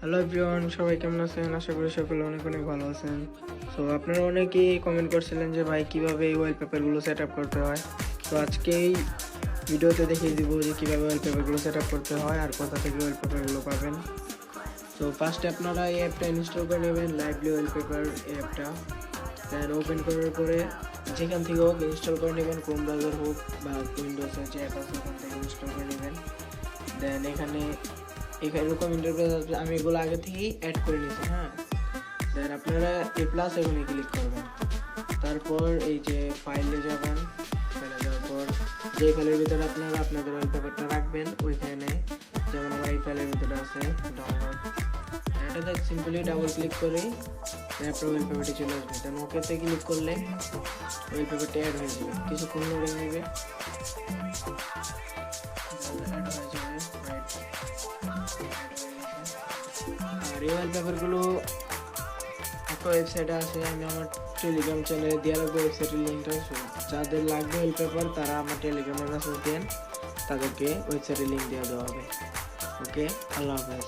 Hello everyone, সবাই কেমন আছেন? আশা করি সকলে অনেক অনেক ভালো আছেন। সো আপনারা অনেকেই কমেন্ট করছিলেন যে ভাই কিভাবে এই ওয়ালপেপারগুলো সেট আপ করতে হয়। তো আজকে এই ভিডিওতে দেখিয়ে দিব যে কীভাবে ওয়ালপেপারগুলো সেট আপ করতে হয় আর কোথা থেকে ওয়ালপেপারগুলো পাবেন। তো ফার্স্টে আপনারা এই অ্যাপটা ইনস্টল করে নেবেন, লাইভলি ওয়ালপেপার অ্যাপটা। দেন ওপেন করার পরে যেখান থেকে হোক ইনস্টল করে নেবেন, ক্রোম ব্রাউজার হোক বা উইন্ডোজের যে অ্যাপ আছে ওখান থেকে ইনস্টল করে নেবেন। দেন এখানে এরকম ইন্টারফেস আসবে, আমি এগুলো আগে থেকেই অ্যাড করে নিয়েছি। হ্যাঁ, দেন আপনারা প্লাস এখানে ক্লিক করবেন। তারপর এই যে ফাইলে যাবেন, ফাইলে যাওয়ার পর যে ফাইলের ভিতরে আপনারা আপনাদের ওয়ালপেপারটা রাখবেন ওইখানে, যেমন আমার এই ফাইলের ভিতরে আছে ডাউনলোড, এটাতে সিম্পলি ডাবল ক্লিক করেই আপনার ওয়ালপেপারটি চলে আসবে। দেন ওকেতে ক্লিক করলে ওয়ালপেপারটি অ্যাড হয়ে যাবে, কিছুক্ষণ লোডিং নেবে, অ্যাড হয়ে যাবে। আর এই ওয়ালপেপারগুলো একটা ওয়েবসাইটে আছে, আমি আমার টেলিগ্রাম চ্যানেলে দিয়ে রাখবো ওয়েবসাইটের লিঙ্কটা। যাদের লাগবে ওয়ালপেপার তারা আমার টেলিগ্রামে মেসেজ দেন, তাদেরকে ওয়েবসাইটের লিঙ্ক দিয়ে দেওয়া হবে। ওকে, আল্লাহ হাফেজ।